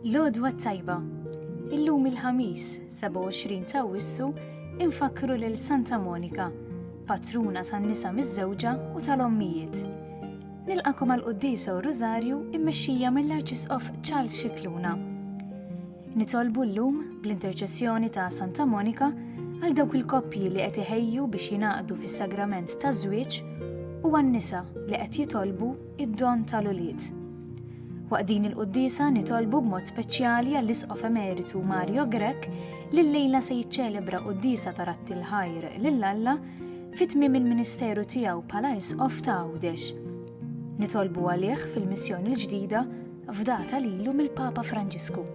L-għodwa tajba. Illum il-ħamis 27 ta' Awwissu infakru lil Santa Monika, patruna tan-nisa miż-żewġa u tal-ommijiet. Nilqakom għal Quddiesa u Rużarju immexxija mill-Arċisqof tal-Arċisqof. Nitolbu llum bl-interċessjoni ta' Santa Monika għal dawk il-koppji li qed iħejju biex jingħaqdu fis-sagrament taż-żwieġ u għan-nisa li qed jitolbu id-don tal-ulied. Waqt din il-Quddiesa nitolbu b'mod speċjali għall-Isqof Emeritu Mario Grek li llejla se jiċċelebra Quddiesa ta' Ratti l-Ħajr lill-Alla fit-tmiem il-Ministeru tiegħu bħala Isqof ta' Għawdex. Nitolbu għalih fil-missjoni l-ġdida f'data lilu mill-Papa Franġisku.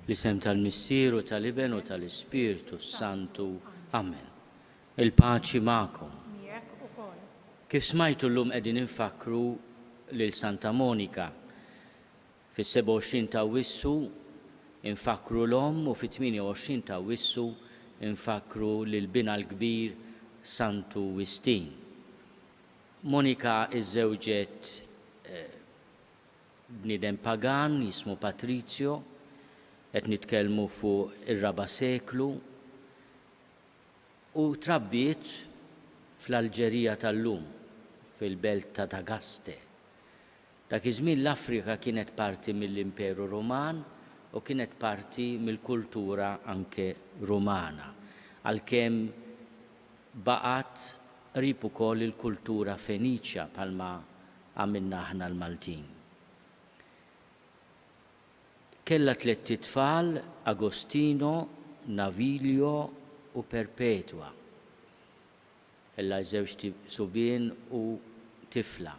L-isem tal-Missieru tal-Iben u tal-Ispiritu Santu. Amen. Il-paċi magħkom. Kif smajtu llum qegħdin infakru lil Santa Monika. Fis-27 ta' Awwissu infakru l-omm u fit-28 ta' Awwissu infakru lil bina l-kbir Santu Wistin. Monika iżżewġet bniedem pagan jismu Patrizio, qed nitkellmu fuq ir-raba' seklu u trabbiet fl-Alġerija tal-lum, fil-belt ta' Tagaste. Dak iż-żmien l-Afrika kienet parti mill-Imperu Ruman u kienet parti mill-kultura anke Rumana, għalkemm baqgħet qrib ukoll il-kultura Feniċja bħalma għamilna aħna l-Maltin. Kella 3 tfal, Agostino, Navilio u Perpetua. Ella żewġ subien u tifla.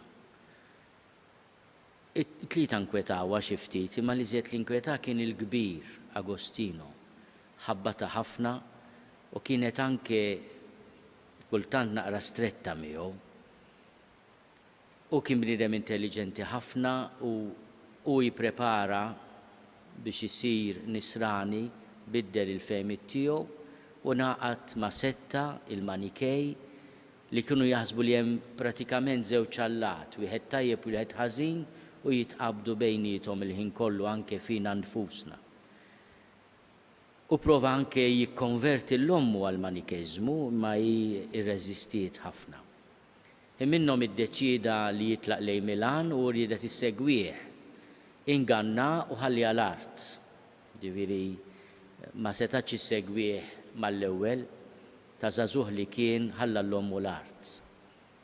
It-tlieta nkwetawha xi ftit, imma li żied l-inkweta kien il-kbir, Agostino. Ħabbata ħafna u kienet anke kultant naqra stretta miegħu. U kien bniedem intelligenti ħafna u jipprepara biex isir nisrani biddel il-fejmiet tiegħu u ngħaqad ma' setta il-Manikej li kienu jaħsbu li hemm pratikament żewġ allat, wieħed tajjeb u wieħed ħażin u jitqabdu bejniethom il-ħin kollu anke fina nfusna. U prova anke jikkonverti l-ommu għall-Manikeżmu imma hi irreżistiet ħafna. Minnhom iddeċida li jitlaq lejn Milan u riedet issegwih. Inganna u ħalli għal-art. Ġifieri ma setax issegwih mal-ewwel ta' żagħżugħ li kien ħalla l-ommu l-art.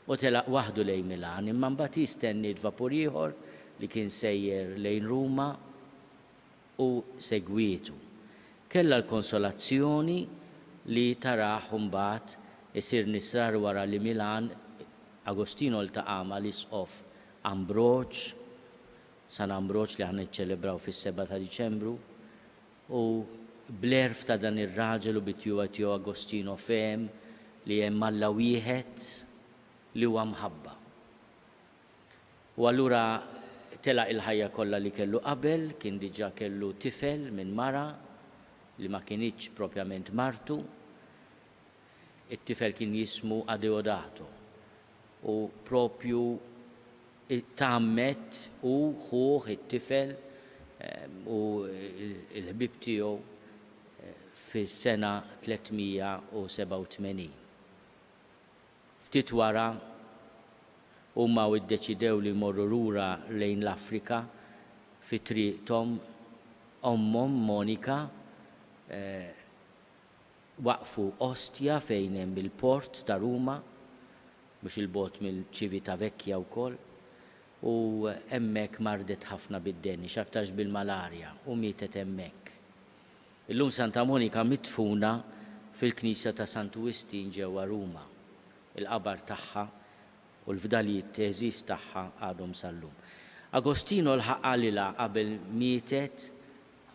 U telaq waħdu lejn Milan, imma mbagħad jistenni vapur ieħor li kien sejjer lejn Ruma u segwietu. Kellha l-konsolazzjoni li taraħ mbagħad isir nisrar wara li Milan Agostino ltaqa' mal-Isqof Ambroġ, San Ambroġ li ħan niċċelebraw fis-7 ta' Diċembru u bl-erf ta' dan ir-raġel u bitjuwa tiegħu Agostino fehem li hemm Alla wieħed li huwa mħabba. U allura telaq il-ħajja kollha li kellu qabel, kien diġà kellu tifel minn mara li ma kienitx propjament martu. It-tifel kien jismu Adeodato u propju tammet u ħuh it-tifel u l-ħbib tiegħu fis-sena 387. Ftit wara huma iddeċidew li jmorru lura lejn l-Afrika fi triqthom ommhom Monika waqfu Ostia fejn hemm il-port ta' Ruma, mhux il-bot mill-Civitavecchia wkoll. U hemmhekk mardet ħafna bid-deni, x'aktarx bil-malarja u mietet hemmhekk. Illum Santa Monika mitfuna fil-Knisja ta' Santu Wistin ġewwa Ruma. Il-qabar tagħha u l-fdalijiet teżis tagħha għadhom sal-lum. Agostino l-ħaqalila qabel mietet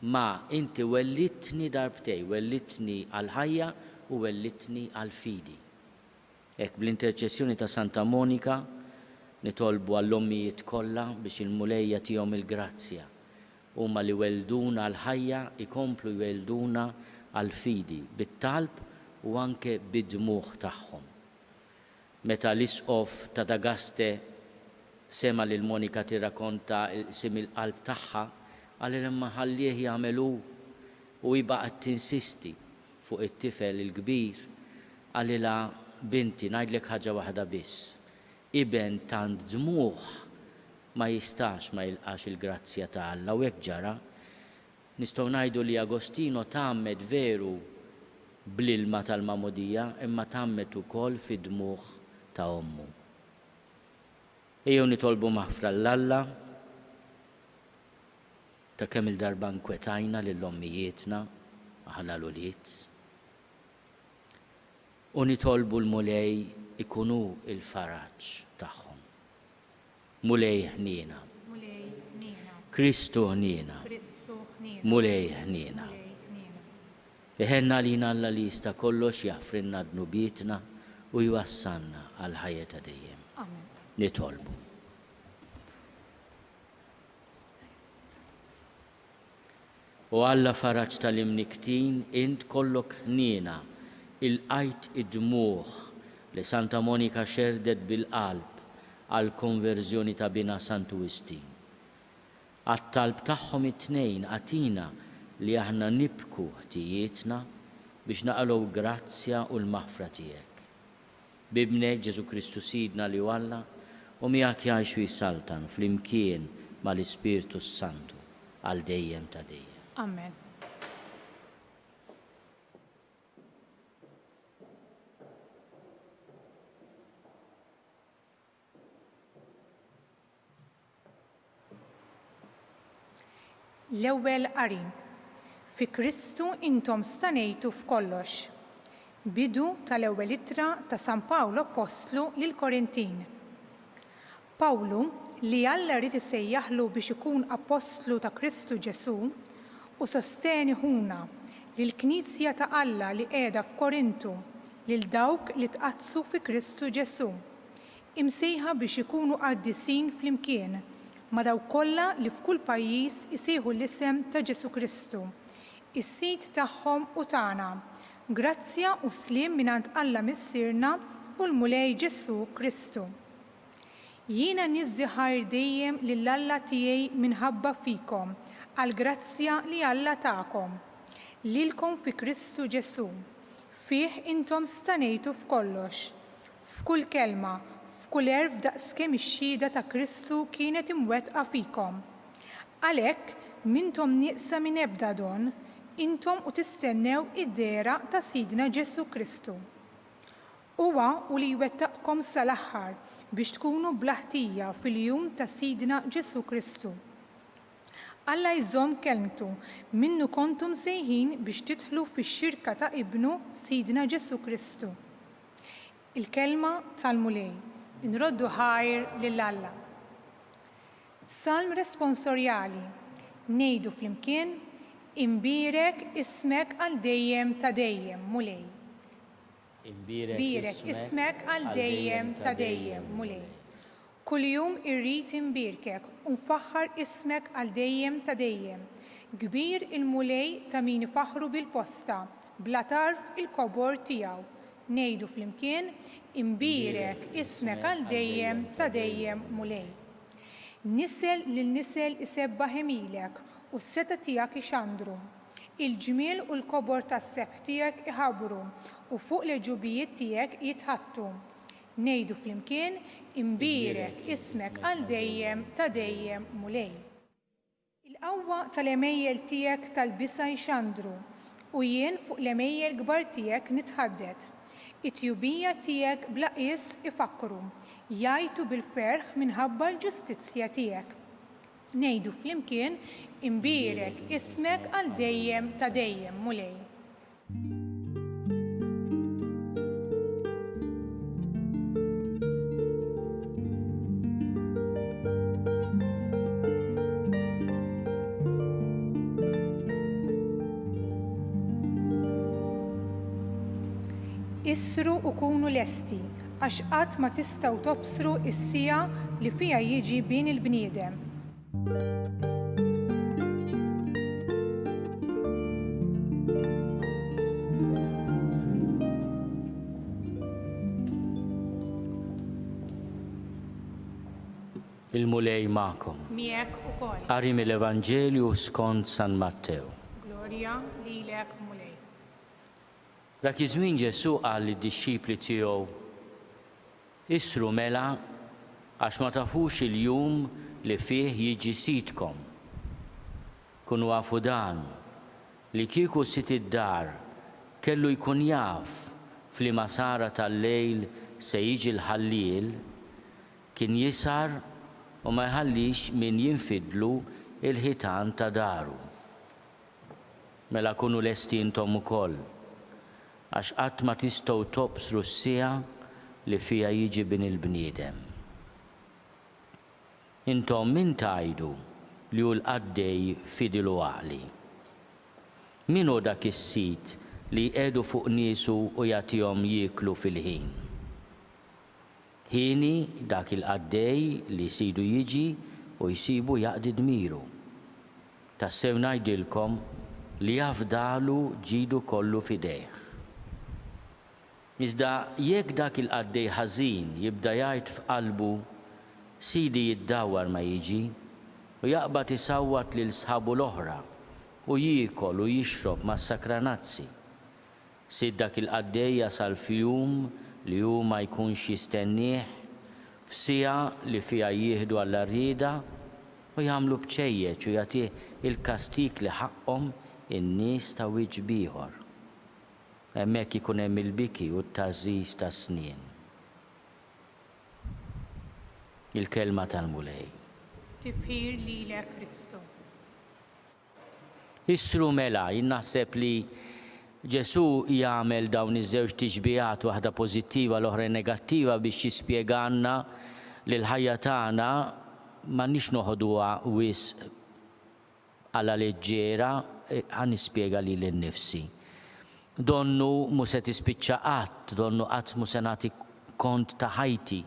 ma inti wellitni darbtej, wellitni għal-ħajja u wellitni għal-fidi. Hekk bl-interċessjoni ta' Santa Monika nitolbu għall-ommijiet kollha biex il-mulejja tihom il-grazzja. Huma li welduna għal-ħajja ikomplu jwelduna għal-fidi bit-talb u anke bid-dmuħ tagħhom. Meta l-isqof ta' Dagaste sema lil Monika tirrakkonta sim il-qalb tagħha, għalli lemma ħallih jagħmelu u jibaqgħet tinsisti fuq it-tifel il-kbir, għalli la binti ngħidlek ħaġa waħda biss. Iben tant dmuħ ma jistax ma jilqax il-grazzja ta' Alla u hekk ġara. Nistgħu ngħidu li Agostino tagħmmed veru bl-ilma tal-mamudija imma tagħmmed ukoll fid-dmuħ ta' ommu. Ejjew nitolbu maħfra l-Alla ta' kemm il-darba nkwetajna lill-ommijietna aħna l-uliet u nitolbu l-mulej ikunu il-faraġġ tagħhom. Mulej ħniena. Kristu ħniena. Mulej ħniena. Iħenna lina Alla li jista' kollox jaħfrinna dnubietna u jwassalna għal ħajja ta' dejjem. Nitolbu. U Alla faraġġ tal-imniktin int kollok ħniena il-qajt id-dmuħ li Santa Monika xerdet bil-qalb għal konverżjoni ta' bina Sant'Uwistin. Għat-talb tagħhom it-tnejn għatina li aħna nibku ħtijietna biex naqalgħu grazzja u l-maħfra tiegħek. Bibnek Ġesu Kristu Sidna li Alla u miegħek jgħixu jissaltan flimkien mal-Ispirtu Santu għal dejjem ta' dejjem. Amen. L-ewwel qari. Fi Kristu intom stanejtu f'kollox. Bidu tal-ewwel ittra ta' San Pawlo Apostlu lil Korintin. Pawlu li Alla rrid isejjaħlu biex ikun Apostlu ta' Kristu Ġesu u sosteni ħuna lill-Knisja ta' Alla li qiegħda f'Korintu lil dawk li tqazzu fi Kristu Ġesu. Imsejħa biex ikunu qaddisin flimkien ma' dawk kollha li f'kull pajjiż isieħu l-isem ta' Ġesu Kristu. Is-sit tagħhom u tagħna. Grazzja u sliem mingħand Alla Missierna u l-Mulej Ġesu Kristu. Jiena niżżiħar dejjem lill-Alla tiegħi minħabba fikom għal grazzja li Alla tagħkom lilkom fi Kristu Ġesu. Fih intom stanejtu f'kollox, f'kull kelma, f'kull erf daqskemm ix-xhieda ta' Kristu kienet imwettqa fikom. Għalhekk mintom nieqsa minn ebda don, intom u tistennew id-dera ta' Sidna Ġesu Kristu. Huwa u li jwettaqkom sal-aħħar biex tkunu blaħtija fil-jum ta' Sidna Ġesu Kristu. Alla jżomm kelmtu minnu kontum sejħin biex tidħlu fix-xirka ta' Ibnu Sidna Ġesu Kristu. Il-kelma tal-mulej. Inroddu ħajr lill-Alla. Salm responsorjali. Ngħidu flimkien imbirek ismek għal dejjem ta' dejjem mulej. Imbirek ismek għal dejjem ta' dejjem mulej. Kuljum irrid imbirkek u nfaħħar ismek għal dejjem ta' dejjem. Kbir il-mulej ta' min ifaħru bil-posta, bla tarf il-kobor tiegħu. Ngħidu flimkien imbirek ismek għal dejjem ta' dejjem mulej. Nisel lil nisel isebbaħ emilek u s-seta tiegħek ixandru. Il-ġmiel u l-kobor tas-sebħ tiegħek iħabbru u fuq l-ġubijiet tiegħek jitħattu. Ngħidu flimkien imbirek ismek għal dejjem ta' dejjem mulej. Il-qawwa tal-emejjel tiegħek tal-bisa jxandru u jien fuq l-emejjel kbar tiegħek nitħaddet. It-tjubija tiegħek bla qies ifakkru, jgħidu bil-ferħ minħabba l-ġustizzja tiegħek. Ngħidu flimkien imbirek ismek għal dejjem ta' dejjem mulej. Issru u kunu lesti, għax qatt ma tistgħu tobsru s-sija li fiha jiġi bien il-bniedem. Il-mulej ma'kom. Miegħek ukoll. Qari mill-Evanġelju skont San Mattew. Glorja lilek mulej. Dak iż-żmien Ġesu qal lid-dixxipli tiegħu: Issru mela għax ma tafux il-jum li fih jiġi sitkom. Kunu għafu dan li kieku sit id-dar kellu jkun jaf f'liema sara tal-lejl se jiġi l-ħalliel, kien jisar u ma jħallix min jinfidlu il-ħitan ta' daru. Mela kunu lesti intom ukoll, għax qatt ma tistgħu tobsru s-sija li fiha jiġi bin il-bniedem. Intom min tajdu li hu l-qaddej fidilu għaqli. Min hu dak is-sit li jqegħdu fuq niesu u jagħtihom jieklu fil-ħin? Ħini dak il-qaddej li jsidu jiġi u jsibu jaqdi dmiru. Tassew ngħidilkom li jafdalu ġidu kollu fidejh. Iżda jekk dak il-qaddej ħażin jibda jgħid f'qalbu sidi jiddawwar ma jiġi u jaqbad isawwat lil sħabu l-oħra u jiekol u jixrob mas-sakranazzi. Sid dak il-qaddej jasal f'jum li hu ma jkunx jistennieh f'sija li fiha jieħdu għall-arrieda u jagħmlu bċejjeċ u jagħtih il-kastik li ħaqhom in-nies ta' wiġġ ieħor. Hemmhekk ikun hemm il-biki u t-tażżiż tas-snien. Il-kelma tal-mulej. Tifħir lilek Kristu. Issru mela, jien naħseb li Ġesu jagħmel dawn iż-żewġ tiġbijat, waħda pożittiva l-oħra negattiva biex jispjegana li l-ħajja tagħna m'għandniex noħduha wisq għala leġġiera, ħa nispjega lili nnifsi. Donnu mhux se tispiċċa qatt, donnu qatt mhux se nagħti kont ta' ħajti.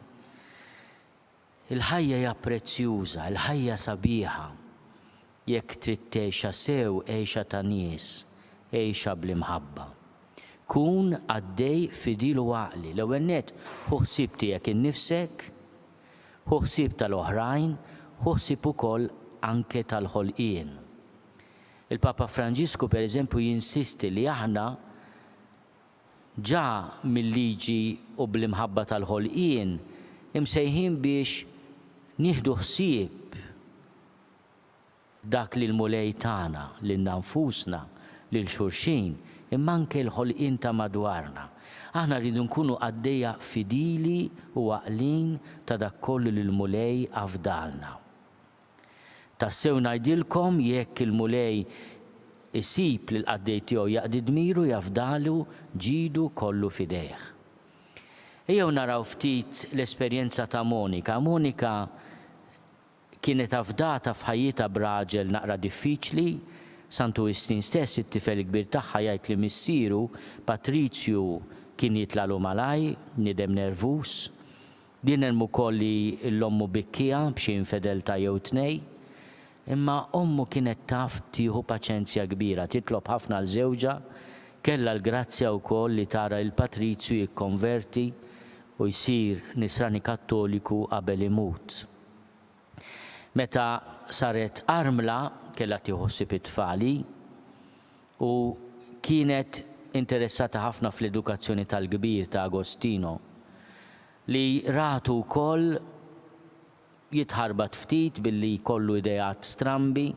Il-ħajja hija prezzjuża, il-ħajja sabiħa. Jekk trid tgħixha sew għejxa ta' nies, għejxa bl-imħabba. Kun għaddej fidilu għaqli. L-ewwel nett ħu ħsieb tiegħek innifsek, ħu ħsieb tal-oħrajn, ħu ħsieb ukoll anke tal-ħolqien. Il-Papa Franġisku pereżempju jinsisti li aħna ġa mill-liġi u bl-imħabba tal-ħolqien imsejħin biex nieħdu ħsieb dak li l-mulej tagħna lil nfusna lil xulxin imma anke l-ħolqien ta' madwarna. Aħna rridu nkunu għaddejja fidili u għaqlin ta' dak kollu li l-mulej afdalna. Tassew ngħidilkom jekk il-mulej isib li l-qaddej tiegħu jaqdi dmiru jafdalu ġidu kollu fidejh. Ejjew naraw ftit l-esperjenza ta' Monika. Monika kienet afdata f'ħajjita b'raġel naqra diffiċli. Santu Istin stess it-tifel kbir tagħha jgħid li missieru Patrizzju kien jitlalu malaj, nidem nervus. Din hemm ukoll li l-ommu bikkija b'xi infedeltà jew tnej. Imma ommu kienet taf tieħu paċenzja kbira, titlob ħafna l-żewġa, kellha l-grazzja wkoll li tara l-Patrizzju jikkonverti u jsir nisrani Kattoliku qabel imut. Meta saret armla kellha tieħu ħsieb it-tfali u kienet interessata ħafna fl-edukazzjoni tal-kbir ta' Agostino li ratu wkoll jitħarbat ftit billi jkollu idejat strambi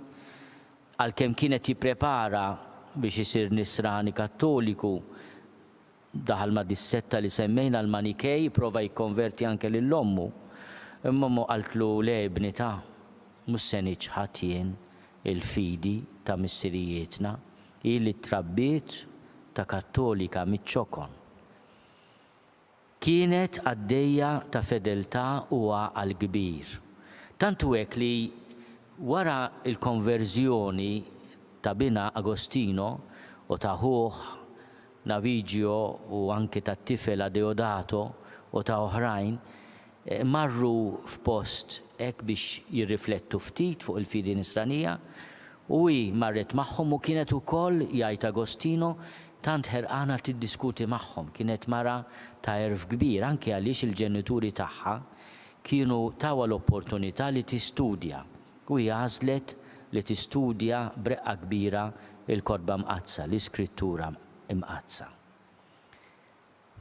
għalkemm kienet jipprepara biex isir nisrani Kattoliku daħal ma' dis-setta li semmejna l-Manikej, prova jikkonverti anke lill-ommu. Imma mu qaltlu le ibni ta' mhux se niċħad jien il-fidi ta' missirijietna, ili trabbiet ta' Kattolika miċ-ċokon. Kienet għaddejja ta' fedeltà u għal-kbir. Tantu hekk li wara il-konverżjoni ta' bina Agostino u ta' ħuħ Navigio u anke ta' tifel Adeodato u ta' oħrajn marru f'post hekk biex jirriflettu ftit fuq il-fidi nisranija u marret magħhom u kienet ukoll jgħid Agostino tant ħerqana tiddiskuti magħhom. Kienet mara ta' erf kbir anke għaliex il-ġenituri tagħha kienu tawa l-opportunità li tistudja u għażlet li tistudja breqqa kbira il-kotba mqazza, l-iskrittura imqazza.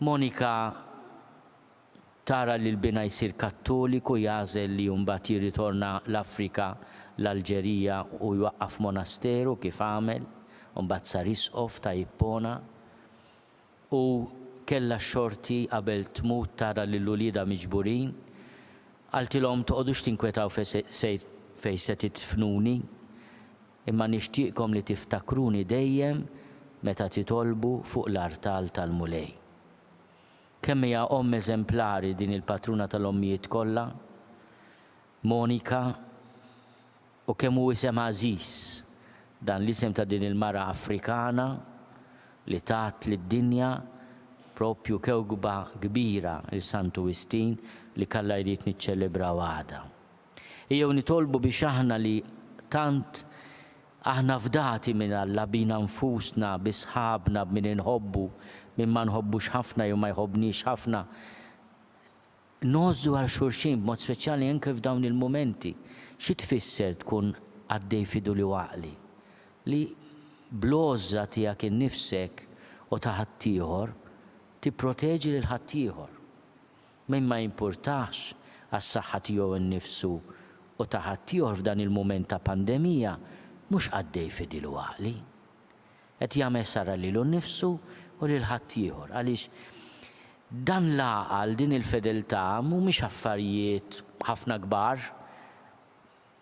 Monika tara li l-bina jsir kattoliku jażel li mbagħad jirritorna l-Afrika, l-Alġerija u jwaqqaf monasteru kif għamel, mbagħad sar isqof ta' Ippona u kellha xorti qabel tmut tara li l-ulieda miġburin, għaltilhom toqgħodux tinkwetaw fejn se titfnuni, imma nixtieqkom li tiftakruni dejjem meta titolbu fuq l-artal tal-mulej. Kemm hija omm eżemplari din il-patruna tal-ommijiet kollha, Monika, u kemm hu isem għażiż dan l-isem ta' din il-mara Afrikana li tat lid-dinja propju kewkba kbira il-Sant Wistin li kalla jrid niċċelebraw għada. Ejjew nitolbu biex aħna li tant aħna fdati minn Alla bina nfusna bisħabna b'min inħobbu minn ma nħobbux ħafna jew ma jħobbniex ħafna. Nożdu għal xulxin b'mod speċjali anke f'dawn il-momenti. Xi tfisser tkun għaddej fidu li waqli li blozza tiegħek innifsek u ta' ħaddieħor tipproteġi lil ħaddieħor. Min ma jimpurtax għas-saħħa tiegħu innifsu u ta' ħaddieħor f'dan il-mument ta' pandemija mhux għaddej fidi li waqli. Qed jagħmel sara lilu nnifsu u lil ħaddieħor għaliex dan l-għaqal din il-fedeltà mhumiex affarijiet ħafna kbar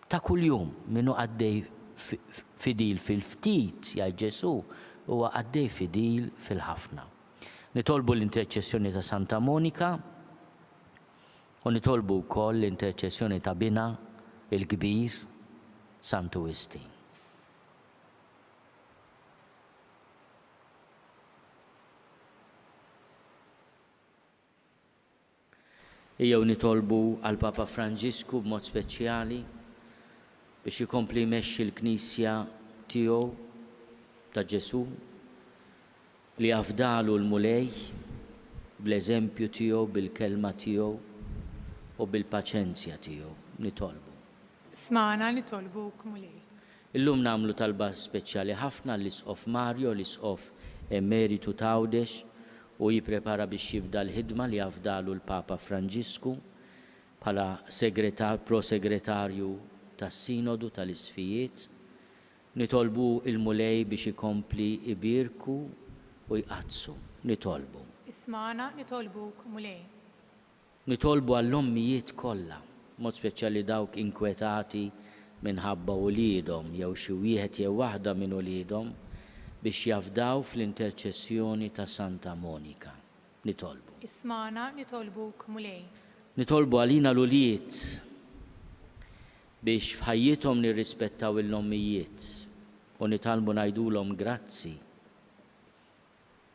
ta' kuljum minnu għaddej fidil fil-ftit jgħid Ġesu huwa għaddej fidil fil-ħafna. Nitolbu l-interċessjoni ta' Santa Monika u nitolbu wkoll l-interċessjoni ta' Bina il-kbir Sant Wistin. Ejjew nitolbu għal Papa Franġisku b'mod speċjali biex ikompli jmexxi l-Knisja tiegħu ta' Ġesu li afdalu l-mulej bl-eżempju tiegħu, bil-kelma tiegħu u bil-paċenzja tiegħu nitolbu. Smana nitolbuk mulej. Illum nagħmlu talba speċjali ħafna l-Isqof Mario, l-Isqof Emeritu Tawdex u jipprepara biex jibda l-ħidma li afdalu l-Papa Franġisku bħala prosegretarju tas-Sinodu tal-Isfijiet. Nitolbu il-mulej biex ikompli ibirku u jqazzu. Nitolbu. Ismana nitolbuk mulej. Nitolbu għall-ommijiet kollha, mod speċjali dawk inkwetati minħabba uliedhom jew xi wieħed jew waħda minn uliedhom biex jafdaw fl-interċessjoni ta' Santa Monika. Nitolbu. Ismana nitolbuk mulej. Nitolbu għalina l-uliet biex f'ħajjithom nirrispettaw il-ommijiet u nitalbu ngħidulhom grazzi.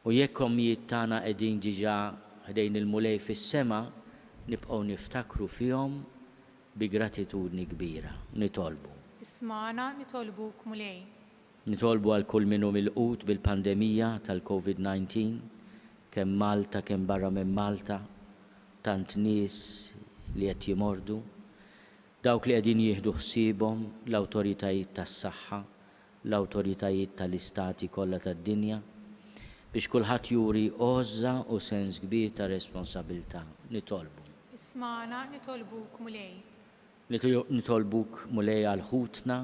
U jekk ommijiet tagħna qegħdin ġiġa ħdejn il-mulej fis-sema, nibqgħu niftakru fihom bi gratitudni kbira. Nitolbu. Ismana nitolbuk mulej. Nitolbu għal kull minnu mill-qut bil-pandemija tal-COVID-19, kemm Malta, kemm barra minn Malta, tant nies li qed jimordu, dawk li qegħdin jieħdu ħsiebhom l-awtoritajiet tas-saħħa, l-awtoritajiet tal-istati kollha tad-dinja, biex kulħadd juri għoża u sens kbir ta' responsabilità. Nitolbu. Ismana nitolbuk mulej. Nitolbuk mulej għal ħutna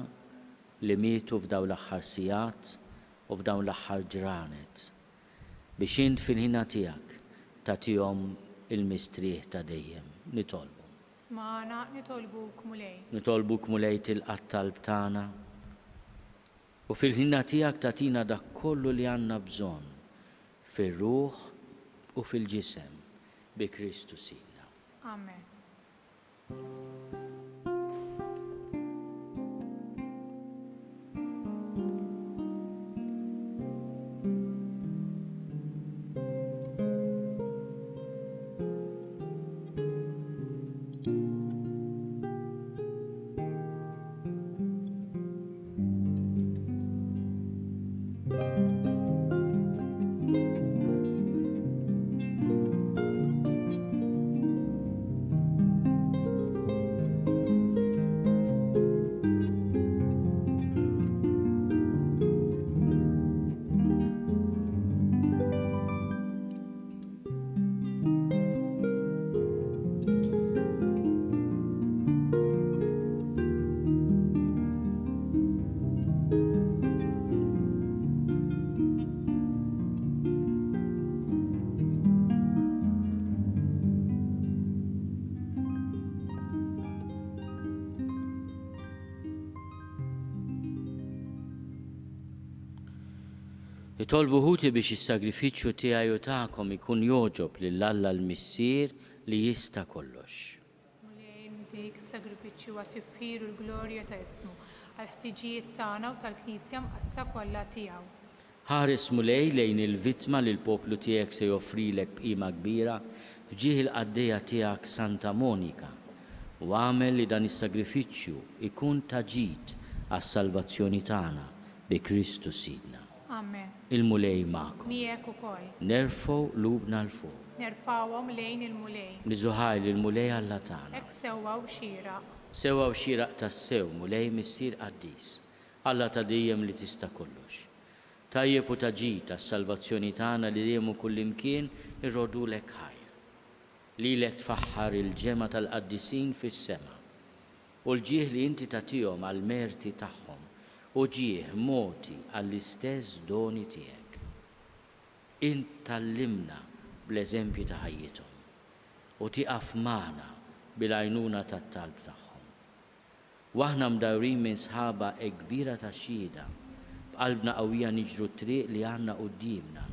li mietu f'dawn l-aħħar sigħat u f'dawn l-aħħar ġranet biex int fil-ħina tiegħek tagħtihom il-mistrieħ ta' dejjem. Nitolbu. Smana nitolbuk mulej. Nitolbuk mulej tilqat talb tagħna u fil-ħina tiegħek tagħtina dak kollu li għandna bżonn fir-ruħ u fil-ġisem bi Kristu Sidna. Amen. Itolbu ħuti biex is-sagrifiċċju tiegħi u tagħkom ikun joġob lill-Alla l-Missier li jista' kollox. Mulej dik sagrifiċċju għat tifħir u l-glorja ta' ismu għal-ħtiġijiet tagħna u tal-Knisja mqazza kollha tiegħu. Ħares mulej lejn il-vittma li l-poplu tiegħek se joffrilek b'qima kbira fġieħ il-qaddejja tiegħek Santa Monika u għamel li dan is-sagrifiċċju ikun taġid għas-salvazzjoni tagħna bi Kristu Sidna. Amen. Il-mulej magħkom. Miegħek ukoll. Nerfgħu lubna l-fuq. Nerfawhom lejn il-mulej. Niżuħaj il-mulej Alla tagħna. Hekk sewwa u xieraq. Sewwa u xieraq tas-sew mulej missier Quddies. Alla ta' dejjem li tista' kollox. Tajjeb u taġid għas-salvazzjoni tagħna li dejjem u kullimkien irrodulek ħajr. Lilek tfaħħar il-ġema tal-Quddisin fis-sema. U l-ġieħ li inti tagħtihom għall-merti tagħhom u ġieħ moti għall-istess doni tiegħek. Int tallimna bl-eżempji ta' ħajjithom u tieqaf magħna bil-għajnuna tat-talb tagħhom. Waħna mdawrin minn sħaba kbira ta' xhieda b'qalbna qawwija niġru t-triq li għandna qudiemna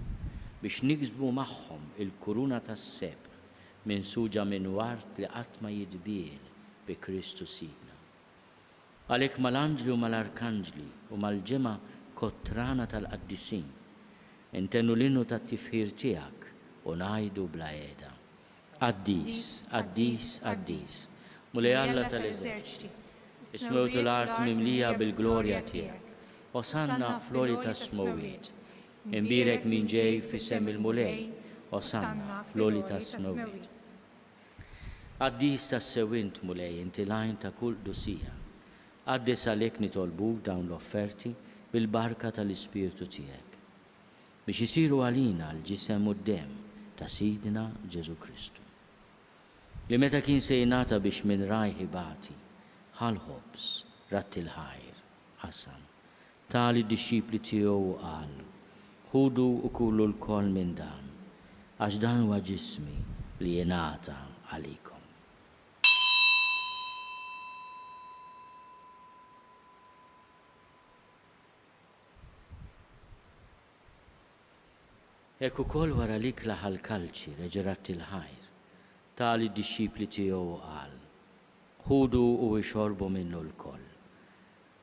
biex niksbu magħhom il-kuruna tas-sebħ minsuġa minn wart li qatt ma jitbiel bi Kristu Sidna. Għalhekk mal-anġli u mal-arkanġli u mal-ġema kottrana tal-Quddisin intennu l-innu tat-tifħir tiegħek u ngħidu bla qiegħda. Quddies, Quddies, Quddies, mulej Alla tal-eżerċiti, ismewtu l-art mimlija bil-glorja tiegħek. Osanna flori tas-smowiet, imbirek min ġej fis-sem il-mulej, osanna flori tas-smowiet. Quddies tas-sewint mulej inti lajn ta' kull dusija. Quddies għalhekk nitolbuk dawn l-offerti bil-barka tal-Ispirtu tiegħek biex isiru għalina l-ġisem u d-dem ta' Sidna Ġesu Kristu. Li meta kien se jingħata biex minn rajħi bati ħal-ħobs ratti l-ħajr qasam tali d-dixxipli tiegħu qal ħudu u kullu l-koll minn dan għax dan huwa ġismi li jingħata għalikom. Hekk ukoll wara li klaħa l-kalċi reġerat il-ħajr, tali d-dixxipli tiegħu qal, ħudu u ixorbu minnu l-koll.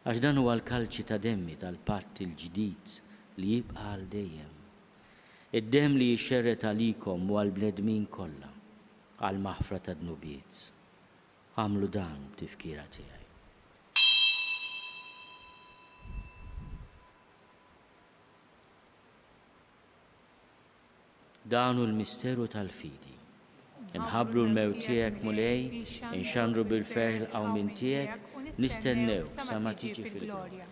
Għax dan huwa l-kalċi ta' demmi tal-patt il-ġdid li jibqa' għal dejjem. Id-demm li jixxerret għalikom u għall-bnedmin kollha għal maħfra ta' dnubiet. Għamlu dan tifkira tiegħi. Danu l-misteru tal-fidi. Inħabru l-mewt tiegħek mulej, inxandru bil-ferħ il-qawmin tiegħek, nistennew sa ma tiġi fil-glorja.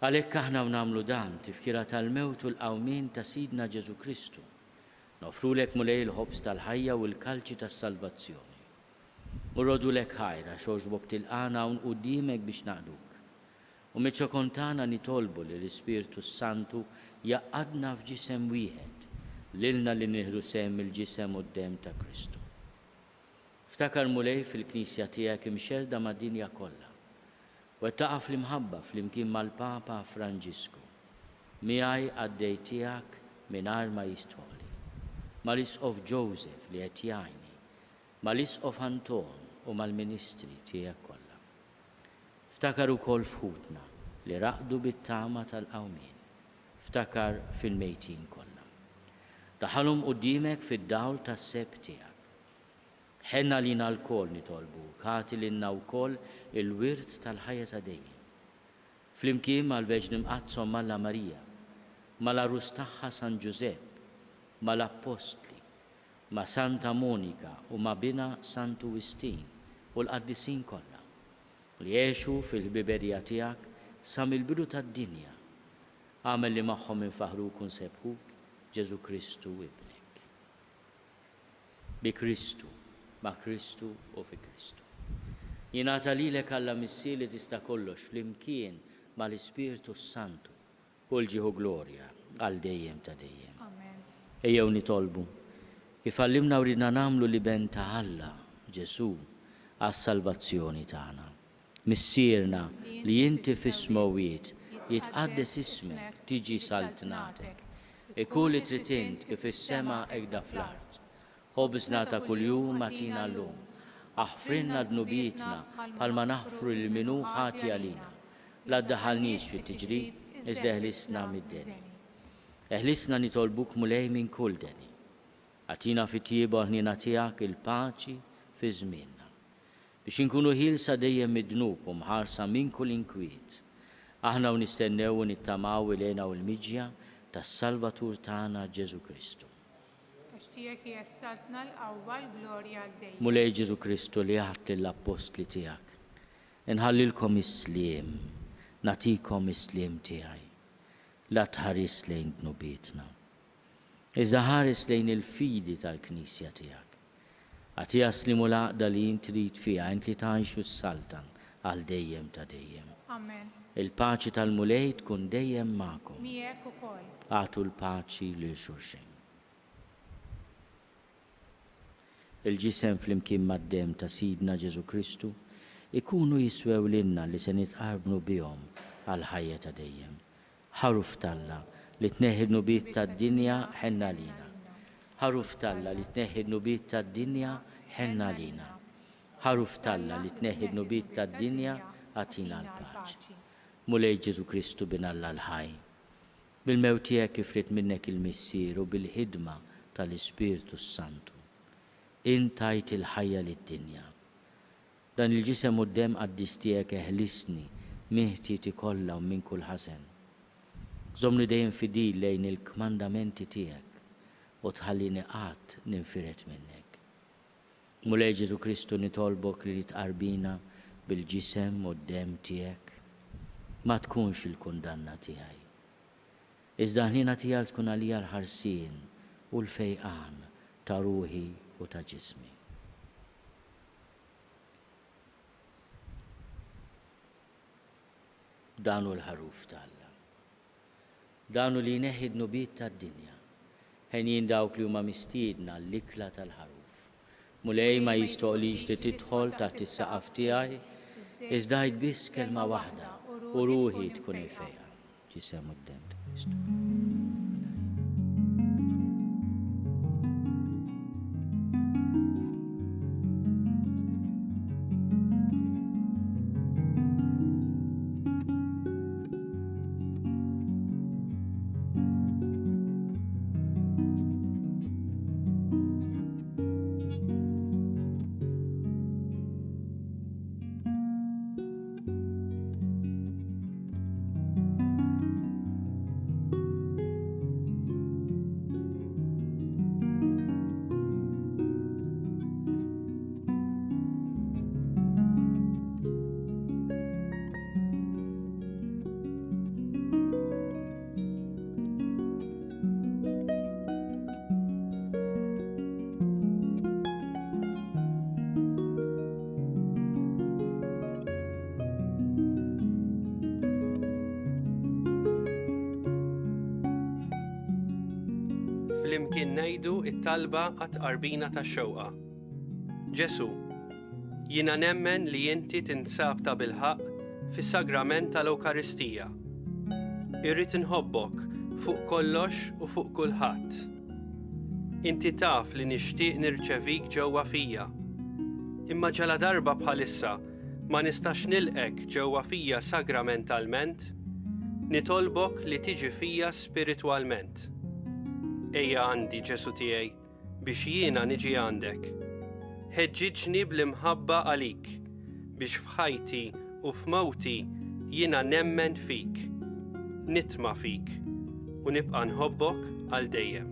Għalhekk aħna nagħmlu dan tifkira tal-mewt u l-qawmin ta' Sidna Ġesu Kristu. Nofrulek mulej il-ħobs tal-ħajja u l-kalċi tas-salvazzjoni. U rodulek ħajra xoġbok tilqana un qudiemek biex naqduk. U meċċokontana nitolbu li l-Ispirtu Santu jaqadna f'ġisem wieħed lilna li nieħdu sehem il-ġisem u d-dem ta' Kristu. Ftakar mulej fil-Knisja tiegħek imxelda mad-dinja kollha. U taqaf l-imħabba flimkien mal-Papa Franġisku. Miegħi għaddej tiegħek mingħajr ma jistħoli. Mal-Isqof Joseph li qed jgħinni, mal-Isqof Anton u mal-Ministri tiegħek kollha. Ftakar ukoll fħutna li raqdu bit-tama tal-qawmien. Ftakar fil-mejtin kollha. Daħalhom qudiemek fid-dawl tas-seb tiegħek. Ħenna lina l-kol nitolbu, ħati lilna wkoll il-wirt tal-ħajja ta' dejjem. Flimkien mal-Verġni Mqazzom Malla Marija, mal-Arus tagħha San Giuseppe, mal-Apostli, ma' Santa Monika u ma' bina Santu Wistin u l-Quddisin kollha li jgħixu fil-ħbiberija tiegħek sa mill-bidu tad-dinja. Għamel li magħhom infaħruk u nsebħuk Ġesu Kristu ibnek. Bi Kristu, ma' Kristu u fi Kristu. Jingħata lilek Alla Missier li tista' kollox flimkien mal-Ispirtu Santu u l-ġieħu glorja għal dejjem ta' dejjem. Ejjew nitolbu kif għallimna u ridna nagħmlu li ben ta' Alla Ġesu għas-salvazzjoni tagħna. Missierna li inti fis-smowiet jitqaddes ismek, tiġi saltnatek. Ikun li trid int kif is-sema hekk fl-art. Ħobżna ta' kuljum atina llum. Aħfrinna dnubietna bħalma naħfru lil minnu ħati għalina. La ddaħħalniex fit-tiġrib, iżda eħlisna mid-deni. Eħlisna nitolbuk mulej minn kull deni. Atina fit-tjieba ħnina tiegħek il-paċi fi żmienna. Biex inkunu ħilsa dejjem mid-dnub u mħarsa minn kull inkwiet. Aħna nistennew u nittamaw ilejna u l-miġja tas-Salvatur tagħna Ġesu Kristu. Tiegħek jessaltna l-qawwa l-glorja għal-dejjem. Mulej Ġesu Kristu li għadt lill-apostli tiegħek. Inħallilkom is-sliem, natikom is-sliem tiegħi. La tħares lejn dnubietna. Iżda ħares lejn il-fidi tal-Knisja tiegħek. Għatija slimu l-għaqda li int trid fiha int li tgħixu s-saltan għal dejjem ta' dejjem. Amen. Il-paċi tal-mulej tkun dejjem magħkom. Miegħek ukoll. Għatu l-paċi lil xulxin. Il-ġisem flimkien mad-dem ta' Sidna Ġesu Kristu ikunu jiswew lilna li se nitqarbnu bihom għal ħajja ta' dejjem. Ħaruf Talla li tneħħi nubiet tad-dinja ħenna lina. Ħaruf Talla li tneħħi nubiet tad-dinja ħenna lina. Ħaruf Talla li tneħħi nubiet tad-dinja għatina l-paċi. Mulej Ġesu Kristu binalla l-ħaj. Bil-mewt tiegħek ifrit minnek il-missier u bil-ħidma tal-Ispirtu Santu. Intajt il-ħajja lid-dinja. Dan il-ġisem u d-dem qaddis tiegħek eħlisni minn ħtieti kollha u minn kull ħażen. Żomni dejjem fidil lejn il-kmandamenti tiegħek u tħallini qatt ninfiret minnek. Mulej Ġesu Kristu nitolbok li tqarbina bil-ġisem u d-dem tiegħek ma tkunx il-kundanna tiegħi. Iżda ħnina tiegħek tkun għalija l-ħarsien u l-fejqan ta' ruħi u ta' ġismi. Danu l-ħaruf Talla. Danu li jneħħi d-nubiet tad-dinja. Ħenjin dawk li huma mistiedna l-ikla tal-ħaruf. Mulej ma jistoqlix li tidħol taħt is-saqaf tiegħi, iżda biss kelma waħda u ruħi tkun il-fejqa. Ġisem u d-dem ta' Kristu. Flimkien ngħidu t-talba għat-qarbina tax-xewqa. Ġesu, jiena nemmen li inti tinsab ta' bilħaq fis-sagrament tal-Ewkaristija. Irrid inħobbok fuq kollox u fuq kulħadd. Inti taf li nixtieq nirċevik ġewwa fija. Imma ġala darba bħalissa ma nistax nilqek ġewwa fija sagramentalment, nitolbok li tiġi fija spiritwalment. Ejja għandi Ġesu tiegħi biex jiena niġi għandek. Ħeġġiġni bl-imħabba għalik biex f'ħajti u f'mawti jiena nemmen fik, nitma' fik u nibqa' nħobbok għal dejjem.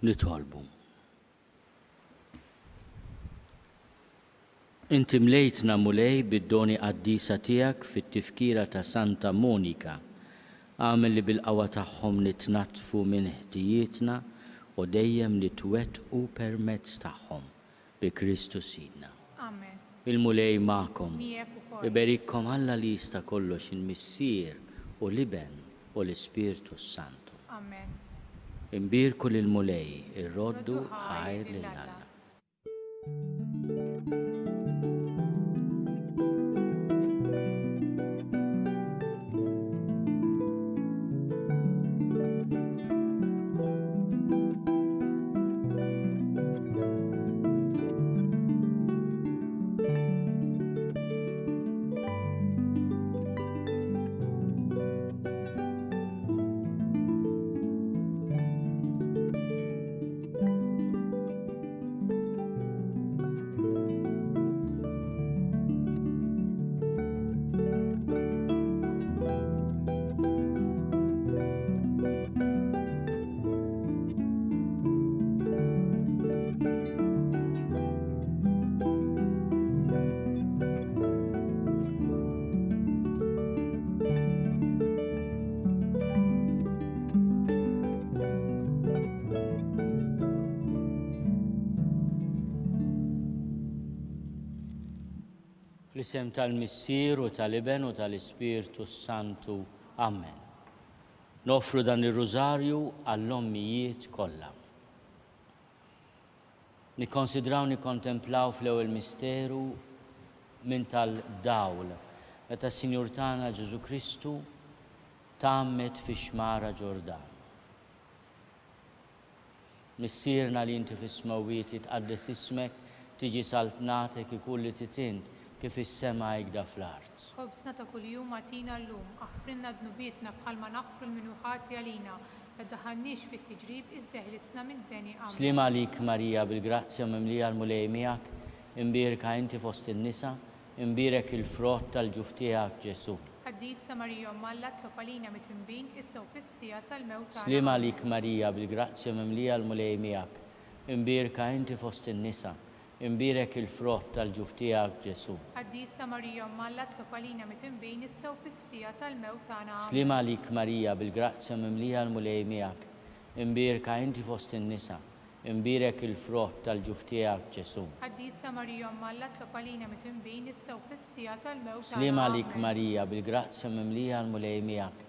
Nitolbu. Inti mlejtna mulej bid-doni Quddiesa tiegħek fit-tifkira ta' Santa Monika. Għamel li bil-qawwa tagħhom nitnattfu minn ħtijietna u dejjem nitwettqu permezz tagħhom bi Kristu Sidna. Amen. Il-mulej magħkom. Miegħek ukoll. Iberikkom Alla li jista' kollox il-Missier u l-Iben u l-Ispirtu Santu. Amen. Imbirku lil-mulej, irroddu ħajr lil Alla. L-isem tal-Missier u tal-Iben u tal-Ispirtu Santu. Amen. Nofru dan ir-Rużarju għall-ommijiet kollha. Nikkonsidraw nikkontemplaw fl-ewwel misteru minn tal-dawl meta s-Sinjur tagħna Ġesu Kristu tammet fi xmara Ġordan. Missierna li inti fis-smawwiet jitqaddes ismek, tiġi saltnatek ikun li titint kif is-sema jgda fl-art. Ħobsna ta' kuljum għatina llum, aħfrinna dnubietna bħalma naħfru l-minuħati għalina, la daħannix fit-tiġrib iżdeħlisna minn deni għamna. Slim għalik Marija bil-grazzja mimlija l-mulej miegħek, imbirka inti fost in-nisa, imbirek il-frott tal-ġuf tiegħek Ġesu. Quddiesa Marija Malla tlob għalina mitinbin issa u fis-sija tal-mewt tagħna. Slim għalik Marija bil-grazzja mimlija l-mulej miegħek, imbirka inti fost in-nisa, imbirek il-frott tal-ġuf tiegħek Ġesu. Quddiesa Marija Malla tlob għalina mitinbin issa u fis-sija tal-mewt tagħna. Slim għalik Marija bil-grazzja mimlija l-mulej miegħek, imbirka inti fost in-nisa, imbirek il-frott tal-ġuf tiegħek Ġesu. Quddiesa Marija Malla tlob għalina mitinbin issa u fis-sija tal-mewt tagħna. Slim għalik Marija bil-grazzja mimlija l-mulej miegħek,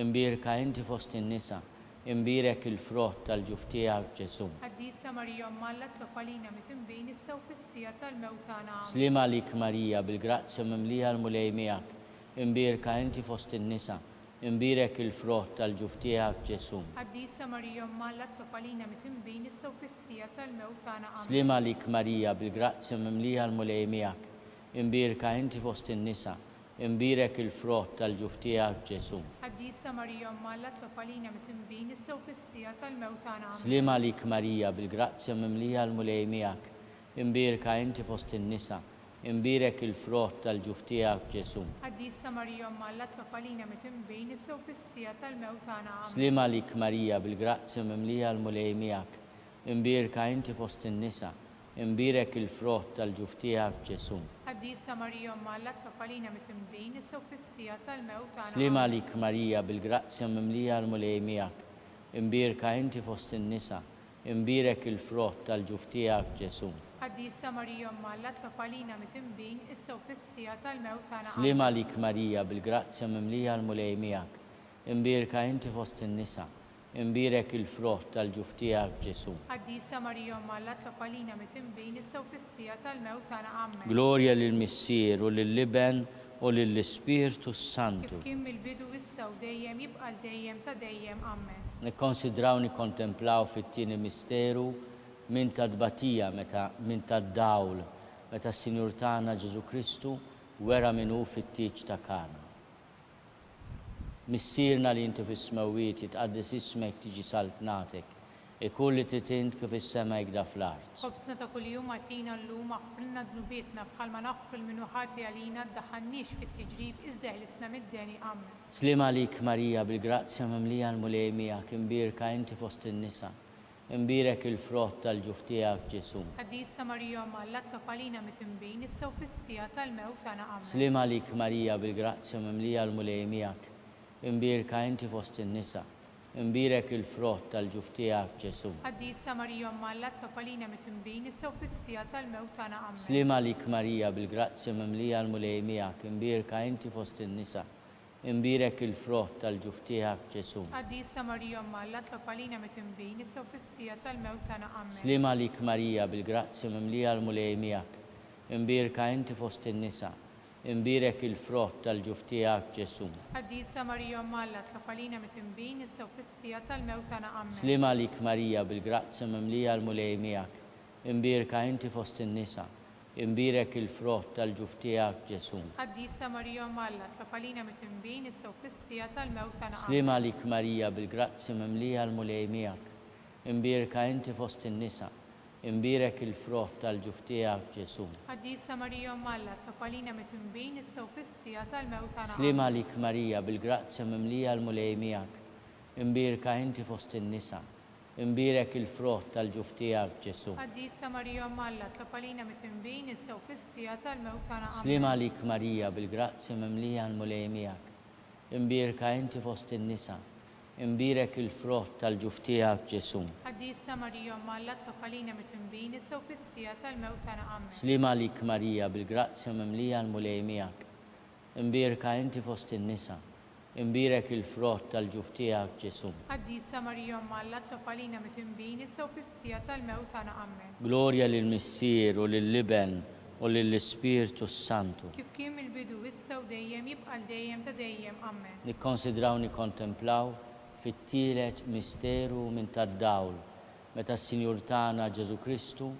imbirka inti fost in-nisa, imbirek il-frott tal-ġuf tiegħek Ġesu. Quddiesa Marija Malla tlob għalina mitinbin issa u fis-sija tal-mewt tagħna. Slim għalik Marija bil-grazzja mimlija l-mulej miegħek, imbirka inti fost in-nisa, imbirek il-frott tal-ġuf tiegħek Ġesu. Quddiesa Marija Malla tlob għalina mitinbin issa u fis-sija tal-mewt tagħna. Slim għalik Marija bil-grazzja mimlija l-mulej miegħek, imbirka inti fost in-nisa, imbirek il-frott tal-ġuf tiegħek Ġesu. Quddiesa Marija Malla tlob għalina mitinbin issa u fis-sija tal-mewt tagħna. Slim għalik Marija bil-grazzja mimlija l-mulej miegħek, imbirka inti fost in-nisa, imbirek il-frott tal-ġuf tiegħek Ġesu. Quddiesa Marija Malla tlob għalina mitinbin issa u fis-sija tal-mewt tagħna. Slim għalik Marija bil-grazzja mimlija l-mulej miegħek, imbirka inti fost in-nisa, imbirek il-frott tal-ġuf tiegħek Ġesu. Quddiesa Marija Malla tlob għalina mitinbin issa u fis-sija tal-mewt tagħna. Slim għalik Marija bil-grazzja mimlija l-mulej miegħek, imbirka inti fost in-nisa, imbirek il-frott tal-ġuf tiegħek Ġesu. Quddiesa Marija Malla tlob għalina mitinbin issa u fis-sija tal-mewt tagħna. Slim għalik Marija bil-grazzja mimlija l-mulej miegħek, imbirka inti fost in-nisa, imbirek il-frott tal-ġuf tiegħek Ġesu. Quddiesa Marija Malla tlob għalina mitinbin issa u fis-sija tal-mewt tagħna. Amen. Glorja lill-Missier u lill-Iben u lill-Ispirtu Santu. Kif kien mill-bidu issa u dejjem jibqa' dejjem ta' dejjem. Amen. Nikkonsidraw nikkontemplaw fit-tieni misteru minn tad-tbatija minn tad-dawl meta s-Sinjur tagħna Ġesu Kristu wera minnu fit-tieġ ta' Kana. Missierna li inti fis-smawwiet jitqaddes ismek tiġi saltnatek, ikun li titint kif is-sema jgda fl-art. Ħobsna ta' kuljum għatina llum aħfrinna dnubietna bħalma naħfru l-minuħati għalina ddaħħalniex fit-tiġrib iżdeħlisna mid-deni. Amen. Slim għalik Marija bil-grazzja mimlija l-mulej miegħek, imbirka inti fost in-nisa, imbirek il-frott tal-ġuf tiegħek Ġesu. Quddiesa Marija Omma Alla tlob għalina mit-tinbin issa u fis-sija tal-mewt tagħna. Amen. Slim għalik Marija bil-grazzja mimlija l-mulej miegħek, imbirka inti fost in-nisa, imbirek il-frott tal-ġuf tiegħek Ġesu. Quddiesa Marija Omma Alla tlob għalina mit-tinbin issa u fis-sija tal-mewt tagħna. Amen. Slim għalik Marija bil-grazzja mimlija l-mulej miegħek, imbirka inti fost in-nisa, imbirek il-frott tal-ġuf tiegħek Ġesu. Quddiesa Marija Omma Alla tlob għalina mit-tinbin issa u fis-sija tal-mewt tagħna. Amen. Slim għalik Marija bil-grazzja mimlija l-mulej miegħek, imbirka inti fost in-nisa, imbirek il-frott tal-ġuf tiegħek Ġesu. Quddiesa Marija Omma Alla tlob għalina mit-tinbin issa u fis-sija tal-mewt tagħna. Amen. Slim għalik Marija bil-grazzja mimlija l-mulej miegħek, imbirka inti fost in-nisa, imbirek il-frott tal-ġuf tiegħek Ġesu. Quddiesa Marija Omma Alla tlob għalina mit-tinbin issa u fis-sija tal-mewt tagħna. Slim għalik Marija bil-grazzja mimlija l-mulej miegħek, imbirka inti fost in-nisa, imbirek il-frott tal-ġuf tiegħek Ġesu. Quddiesa Marija Omma Alla tlob għalina mit-tinbin issa u fis-sija tal-mewt tagħna. Slim għalik Marija bil-grazzja mimlija l-mulej miegħek, imbirka inti fost in-nisa, imbirek il-frott tal-ġuf tiegħek Ġesu. Quddiesa Marija Omma Alla tlob għalina mit-tinbin issa u fis-sija tal-mewt tagħna. Slim għalik Marija bil-grazzja mimlija l-mulej miegħek, imbirka inti fost in-nisa, imbirek il-frott tal-ġuf tiegħek Ġesu. Quddiesa Marija Omma Alla tlob għalina mit-tinbin issa u fis-sija tal-mewt tagħna. Amen. Slim għalik Marija bil-grazzja mimlija l-mulej miegħek, imbirka inti fost in-nisa, imbirek il-frott tal-ġuf tiegħek Ġesu. Quddiesa Marija Omma Alla tlob għalina mit-tinbin issa u fis-sija tal-mewt tagħna. Amen. Glorja lill-Missier u lill-Liben u lill-Ispirtu Santu. Kif kien mill-bidu issa u dejjem jibqa' dejjem ta' dejjem. Amen. Nikkonsidraw nikkontemplaw fit-tielet misteru minn tad-dawl meta s-Sinjur tagħna Ġesu Kristu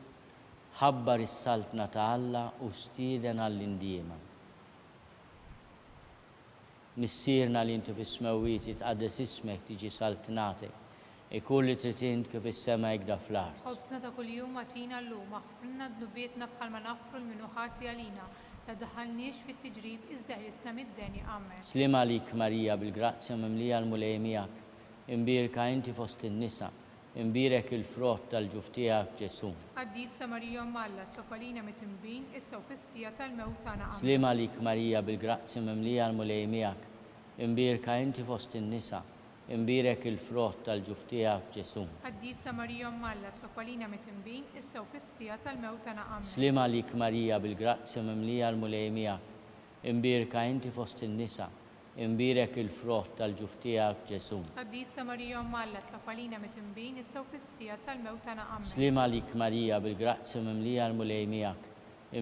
ħabbar is-saltna ta' Alla u stieden għall-indiema. Missierna li inti fis-smewwiet jitqaddes ismek tiġi saltnatek, ikun li trid int kif is-sema hekk fl-art. Ħobsna ta' kuljum agħtina llum, aħfrilna dnubietna bħalma naħfru l-minuħati għalina, la daħalniex fit-tiġrib iżda ħlisna mid-deni. Amen. Slim għalik Marija bil-grazzja mimlija l-mulej miegħek, imbirka inti fost in-nisa, imbirek il-frott tal-ġuf tiegħek Ġesu. Quddiesa Marija Omma Alla tlob għalina mit-tinbin issa u fis-sija tal-mewt tagħna. Amen. Slim għalik Marija bil-grazzja mimlija l-mulej miegħek, imbirka inti fost in-nisa, imbirek il-frott tal-ġuf tiegħek Ġesu. Quddiesa Marija Omma Alla tlob għalina mit-tinbin issa u fis-sija tal-mewt tagħna. Amen. Slim għalik Marija bil-grazzja mimlija l-mulej miegħek, imbirka inti fost in-nisa, imbirek il-frott tal-ġuf tiegħek Ġesu. Quddiesa Marija Omma Alla tlob għalina mit-tinbin issa u fis-sija tal-mewt tagħna. Amen. Slim għalik Marija bil-grazzja mimlija l-mulej miegħek,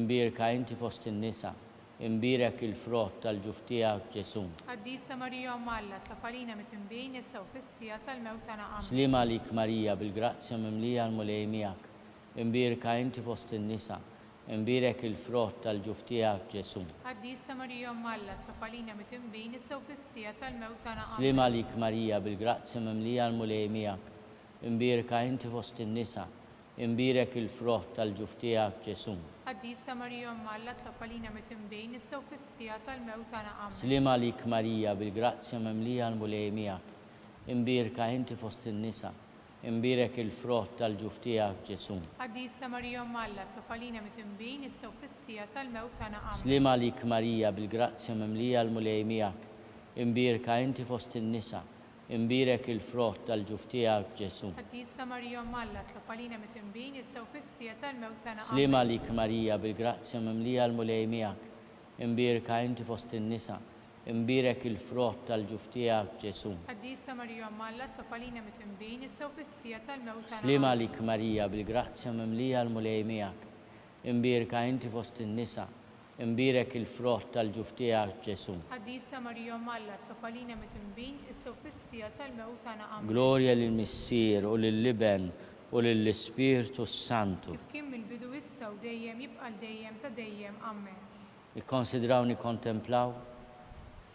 imbirka inti fost in-nisa, imbirek il-frott tal-ġuf tiegħek Ġesu. Quddiesa Marija Omma Alla tlob għalina mit-tinbin issa u fis-sija tal-mewt tagħna. Amen. Slim għalik Marija bil-grazzja mimlija l-mulej miegħek, imbirka inti fost in-nisa, imbirek il-frott tal-ġuf tiegħek Ġesu. Quddiesa Marija Omma Alla tlob għalina mit-tinbin issa u fis-sija tal-mewt tagħna. Amen. Slim għalik Marija bil-grazzja mimlija l-mulej miegħek, imbirka inti fost in-nisa, imbirek il-frott tal-ġuf tiegħek Ġesu. Quddiesa Marija Omma Alla tlob għalina mit-tinbin issa u fis-sija tal-mewt tagħna. Amen. Slim għalik Marija bil-grazzja mimlija l-mulej miegħek, imbirka inti fost in-nisa, imbirek il-frott tal-ġuf tiegħek Ġesu. Quddiesa Marija Omma Alla tlob għalina mit-tinbin issa u fis-sija tal-mewt tagħna. Amen. Slim għalik Marija bil-grazzja mimlija l-mulej miegħek, imbirka inti fost in-nisa, imbirek il-frott tal-ġuf tiegħek Ġesu. Quddiesa Marija Omma Alla tlob għalina mit-tinbin issa u fis-sija tal-mewt tagħna. Slim għalik Marija bil-grazzja mimlija l-mulej miegħek, imbirka inti fost in-nisa, imbirek il-frott tal-ġuf tiegħek Ġesu. Quddiesa Marija Omma Alla tlob għalina mit-tinbin issa u fis-sija tal-mewt tagħna. Slim għalik Marija bil-grazzja mimlija l-mulej miegħek, imbirka inti fost in-nisa, imbirek il-frott tal-ġuf tiegħek Ġesu. Quddiesa Marija Omma Alla tlob għalina mit-tinbin issa u fis-sija tal-mewt tagħna. Amen. Glorja lill-Missier u lill-Liben u lill-Ispirtu Santu. Kif kien mill-bidu issa u dejjem jibqa' dejjem ta' dejjem. Amen. Nikkonsidraw nikkontemplaw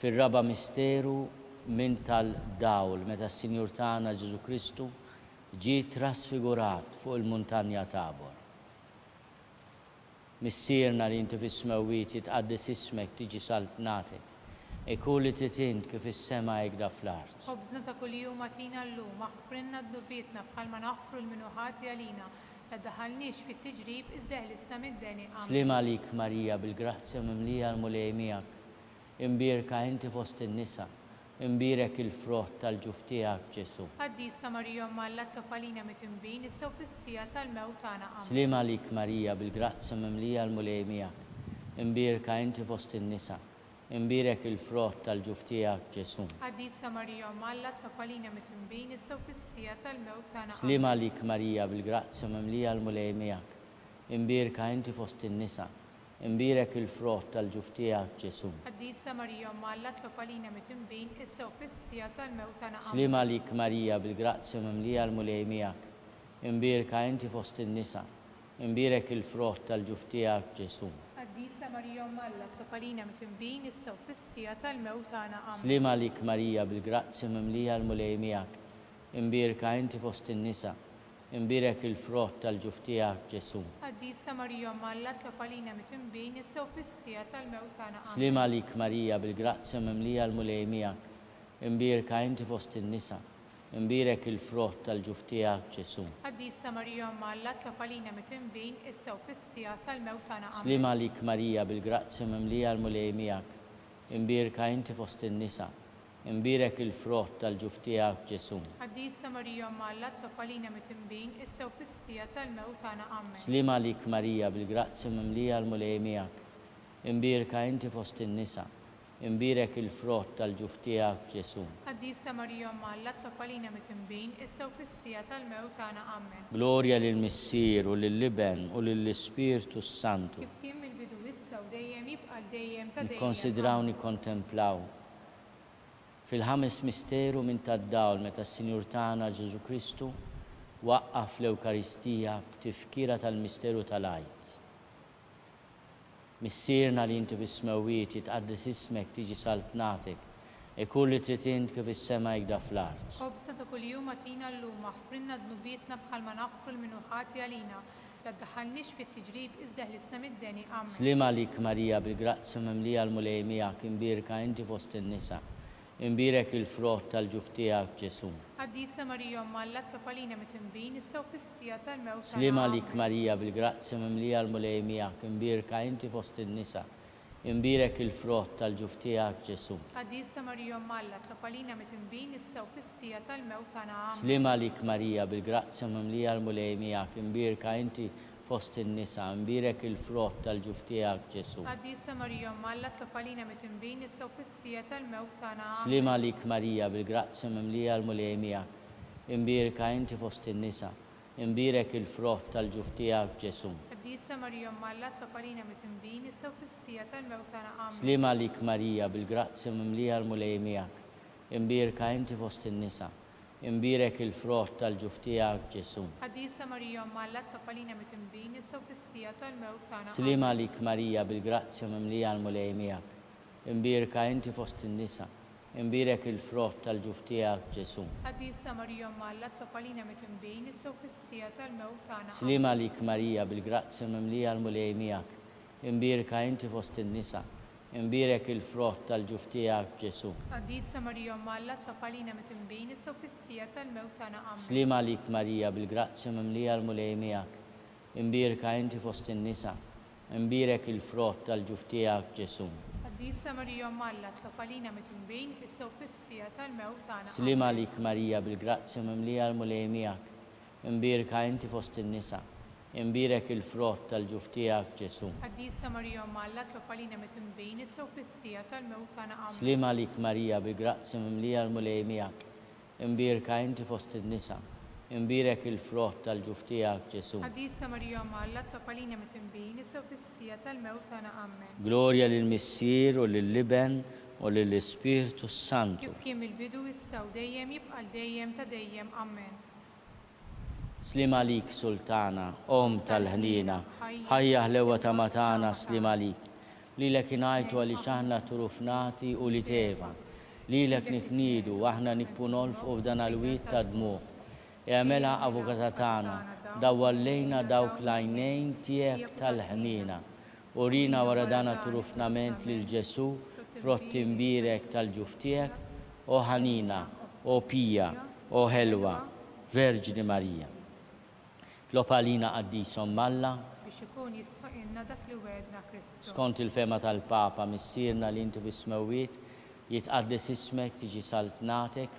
fir-raba misteru minn tal-dawl meta s-Sinjur tagħna Ġesu Kristu ġie trasfigurat fuq il-muntanja Tabor. Missierna li inti fis-smewwiet jitqaddes ismek tiġi saltnatek, Ikun li titint kif is-sema jgda fl-art. خبزنا ta' kuljum atina llum, aħfrinna d-nubietna bħalma naħfru l-minuħati għalina. La daħalniex fit-tiġrib iżżeħlisna mid-deni. Slim għalik Marija bil-grazzja mimlija l-mulej miegħek. Imbirka inti fost in-nisa. Imbirek il-frott tal-ġuf tiegħek Ġesu. Quddiesa Marija Omma Alla tlopalina mit-imbin issa u fis-sija tal-mewt tagħna. Amen. Slim għalik Marija bil-grazzja mimlija l-mulej miegħek. Imbirka inti fost in-nisa. Imbirek il-frott tal-ġuf tiegħek Ġesu. Quddiesa Marija Omma Alla tlopalina mit-imbin issa u fis-sija tal-mewt tagħna. Slim għalik Marija bil-grazzja mimlija l-mulej miegħek. Imbirka inti fost in-nisa. Imbirek il-frott tal-ġuf tiegħek Ġesu. Quddiesa Marija Omma Alla tlopalina mit-imbin issa u fis-sija tal-mewt tagħna. Slim għalik Marija bil-grazzja mimlija l-mulej miegħek. Imbirka inti fost in-nisa. Imbirek il-frott tal-ġuf tiegħek Ġesu. Quddiesa Marija Omma Alla tlopalina mit-imbin issa u fis-sija tal-mewt tagħna. Amen. Slim għalik Marija bil-grazzja mimlija l-mulej miegħek. Imbirka inti fost in-nisa. Imbirek il-frott tal-ġuf tiegħek Ġesu. Quddiesa Marija Omma Alla tlopalina mit-imbin issa u fis-sija tal-mewt tagħna. Amen. Slim għalik Marija bil-grazzja mimlija l-mulej miegħek. Imbirka inti fost in-nisa. Imbirek il-frott tal-ġuf tiegħek Ġesu. Quddiesa Marija Omma Alla tlopalina mit-imbin issa u fis-sija tal-mewt tagħna. Amen. Slim għalik Marija bil-grazzja mimlija l-mulej miegħek. Imbirka inti fost in-nisa. Imbirek il-frott tal-ġuf tiegħek Ġesu. Quddiesa Marija Omma Alla tlopalina mit-imbin issa u fis-sija tal-mewt tagħna. Amen. Slim għalik Marija bil-grazzja mimlija l-mulej miegħek. Imbirka inti fost in-nisa. Imbirek il-frott tal-ġuf tiegħek Ġesu. Quddiesa Marija Omma Alla tlopalina mit-imbin issa u fis-sija tal-mewt tagħna. Amen. Glorja lill-Missier u lill-Liben u lill-Ispirtu Santu. Kif kien mill-bidu issa u dejjem jibqa' dejjem ta' dejjem. Nikkonsidraw nikkontemplaw. Fil-ħames misteru minn tad-dawl meta s-Sinjur tagħna Ġesu Kristu waqqaf l-Ewkaristija b'tifkira tal-misteru tal-Għajt. Missierna li inti fis-smewwiet jitqaddis ismek tiġi saltnatek. Ikun li trid int kif is-sema jgda fl-art. Khobżna ta' kuljum atina llum, aħfrinna d-nubietna bħalma naħfru l-minuħati għalina. La ddaħħalniex fit-tiġrib iżżeħlisna mid-deni. Amen. Slim għalik Marija bil-grazzja mimlija l-mulej miegħek. Imbirka inti fost in-nisa. Imbirek il-frott tal-ġuf tiegħek Ġesu. Quddiesa Marija Omma Alla tlopalina mit-imbin issa u fis-sija tal-mewt tagħna. Slim għalik Marija bil-grazzja mimlija l-mulej miegħek. Imbirka inti fost in-nisa. Imbirek il-frott tal-ġuf tiegħek Ġesu. Quddiesa Marija Omma Alla tlopalina mit-imbin issa u fis-sija tal-mewt tagħna. Amen. Slim għalik Marija bil-grazzja mimlija l-mulej miegħek. Imbirka inti fost in-nisa. Imbirek il-frott tal-ġuf tiegħek Ġesu. Quddiesa Marija Omma Alla tlopalina mit-imbin issa u fis-sija tal-mewt tagħna. Amen. Slim għalik Marija bil-grazzja mimlija l-mulej miegħek. Imbirka inti fost in-nisa. Imbirek il-frott tal-ġuf tiegħek Ġesu. Quddiesa Marija Omma Alla tlopalina mit-imbin issa u fis-sija tal-mewt tagħna. Amen. Slim għalik Marija bil-grazzja mimlija l-mulej miegħek. Imbirka inti fost in-nisa. Imbirek il-frott tal-ġuf tiegħek Ġesu. Quddiesa Marija Omma Alla tlopalina mit-imbin issa u fis-sija tal-mewt tagħna. Slim għalik Marija bil-grazzja mimlija l-mulej miegħek. Imbirka inti fost in-nisa. Imbirek il-frott tal-ġuf tiegħek Ġesu. Quddiesa Marija Omma Alla tlopalina mit-imbin issa u fis-sija tal-mewt tagħna. Slim għalik Marija bil-grazzja mimlija l-mulej miegħek. Imbirka inti fost in-nisa. Imbirek il-frott tal-ġuf tiegħek Ġesu. Quddiesa Marija Omma Alla tlopalina mit-imbin issa u fis-sija tal-mewt tagħna. Amen. Slim għalik Marija bil-grazzja mimlija l-mulej miegħek. Imbirka inti fost in-nisa. Imbirek il-frott tal-ġuf tiegħek Ġesu. Quddiesa Marija Omma Alla tlopalina mit-imbin issa u fis-sija tal-mewt tagħna. Slim għalik Marija bil-grazzja mimlija l-mulej miegħek. Imbirka inti fost in-nisa. Imbirek il-frott tal-ġuf tiegħek Ġesu. Quddiesa Marija Omma Alla tlopalina mit-imbin issa u fis-sija tal-mewt tagħna. Amen. Slim għalik Marija bil-grazzja mimlija l-mulej miegħek. Imbirka inti fost in-nisa. Imbirek il-frott tal-ġuf tiegħek Ġesu. Quddiesa Marija Omma Alla tlopalina mit-imbin issa u fis-sija tal-mewt tagħna. Amen. Glorja lill-Missier u lill-Liben u lill-Ispirtu Santu. Kif kien mill-bidu issa u dejjem jibqa' dejjem ta' dejjem. Amen. Slim għalik Sultana, Om tal-ħnina, ħajja ħlewa ta' matana slim għalik. Lilek ingħajtu għaliex aħna turufnati u li teva. Lilek niknidu u aħna nikpunolfqu f'dan għal-wit ta' dmuq. Jagħmilha avukata tagħna, dawwallejna dawk l-għajnejn tiegħek tal-ħnina. Urina wara dan turufnament lil Ġesu frott imbirek tal-ġuftijek, o ħanina, o pija, o ħelwa, Verġni Marija. Lopalina qaddisom Malla, biex ikun jistħoqilna dak li wedna Kristu. skont il-fema tal-Papa missierna li inti bismewiet, jitqaddes ismek tiġi saltnatek,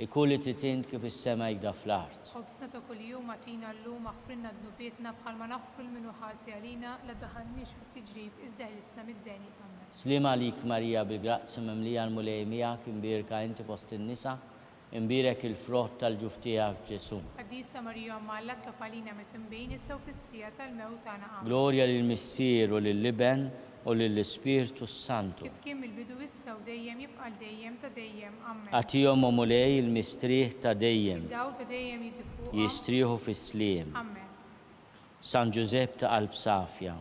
ikun li titint kif is-sema jgda fl-art. Ħobsna ta' kuljum atina llum aħfrilna dnubietna bħalma naħfru l-minuħati għalina la daħalniex fit-tiġrib iżda ħlisna mid-deni. Amen. Slima lik Marija bil-grazzi memlija l-mulej miegħek imbirka inti fost in-nisa, imbirek il-frott tal-ġuftijak Ġesu. Quddiesa Marija Malla tlob għalina meta nbejn issew fis-sija tal-mewt tagħna. Amen. Glorja lill-Missier u lill-Liben u lill-Ispirtu Santu. Kif kien mill-bidu issa u dejjem jibqa' dejjem ta' dejjem. Amen. Għatihom u mulej il-mistrieħ ta' dejjem, Daw ta' dejjem jiddifuqha. jistrieħu fis-sliem. Amen. San Giuseppe ta' Qalb Safja,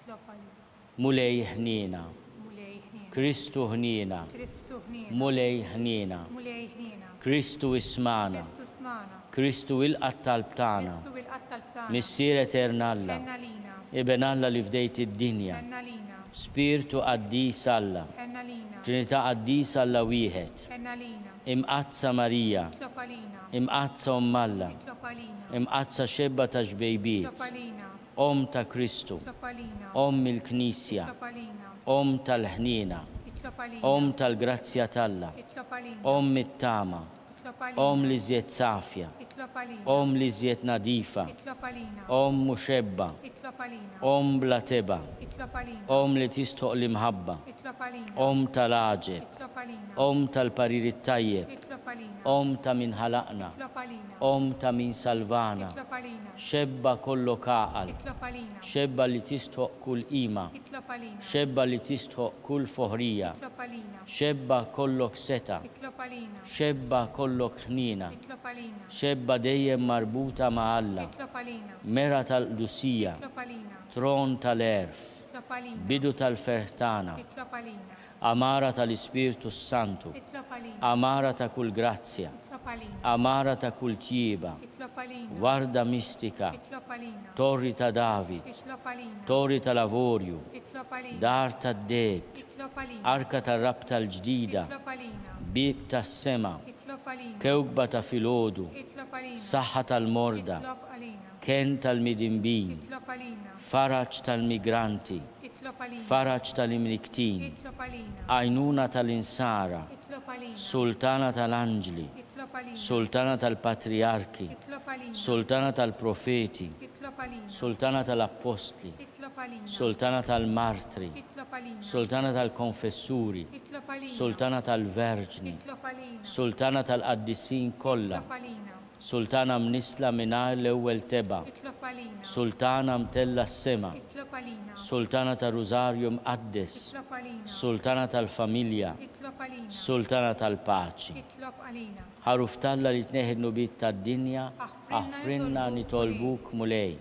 Tlob għalina. mulej ħnina, Mulej ħnien. Kristu ħnina, Kristu ħnien. mulej ħnina, Mulej ħniena. Kristu ismana, Kristu smana. Kristu il-qatt tal-btana, Kristu bil-qattal tagħna. Missier Eternalla, Ħenna lina. Iben Alla li fdejt id-dinja, Ħenna lina. Spiritu qaddis Alla, Ħenna lina. Trinità qaddis Alla wieħed, Ħenna lina. imqazza Marija, Tlob għalina. imqazza Alla, Tlob għalina. imqazza xebba ta' ġbejbiet, Tlob għalina. Om ta' Kristu, Tlob għalina. Om il-Knisja, Tlob għalina. Om tal-ħnina, Tlob għalina. Om tal-grazzja talla, Tlob għalina. Om it-tama, Tlob għalina. Om li zjed safja, Tlob għalina. Om li zjed nadifa, Tlob għalina. Om muxebba, Tlob għalina. Om bla teba, Tlob għalina. Om li tistoq li mħabba, Tlob għalina. Om tal-aġeb, Tlob għalina. Om tal-parir it-tajjeb, Tlob għalina. Om ta' min ħalaqna, Tlob għalina. Om ta' min salvana, Tlob għalina. xebba kollu kaqal, Tlob għalina. xebba li tistoq kull ima, Tlob għalina. xebba li tistoq kull foħrija, Tlob għalina. xebba kollok seta, Tlob għalina. xebba kollok ħnina, Tlob għalina. xebba dejjem marbuta ma' Alla, Tlob għalina. mera tal-Lusija, Tlob għalina. tron tal-erf, Tlob għalina. bidu tal-fertana, Tlob għalina. amara tal-Ispirtu Santu, Tlob għalina. amara ta' kull grazzja, Tlob għalina. amara ta' kull tjiba, Tlob għalina. warda mistika, Tlob għalina. torri ta' David, Tlob għalina. torri ta' lavorju, Tlob għalina. dar ta' deb, Tlob għalina. arka ta' rab tal-ġdida, Tlob għalina. bib ta' sema, Tlob għalina. kewkba ta' filodu, Tlob għalina. saħħa tal-morda, Tlob għalina. ken tal-midimbin, Tlob għalina. faraċ tal-migranti, Tlob għalina. faraċ tal-imniktin, Tlob għalina. għajnuna tal-insara, Tlob għalina. sultana tal-anġli, Tlob għalina. sultana tal-patriarki, Tlob għalina. sultana tal-profeti, Tlob għalina. sultana tal-apostli, Tlob għalina. sultana tal-martri, Tlob għalina. sultana tal-konfessuri, Tlob għalina. sultana tal-verġni, Tlob għalina. sultana tal-qaddissin kollha, Tlob għalina. sultana mnisla mingħajr l-ewwel teba, Tlob għalina. sultana mtella s-sema, Tlob għalina. sultana ta' Rużarju mqaddes, Tlob għalina. sultana tal-familja, Tlob għalina. sultana tal-paċi. Tlob għalina. Ħaruf talla li tneħid nubit tad-dinja, aħfrinna nitolbuk mulej.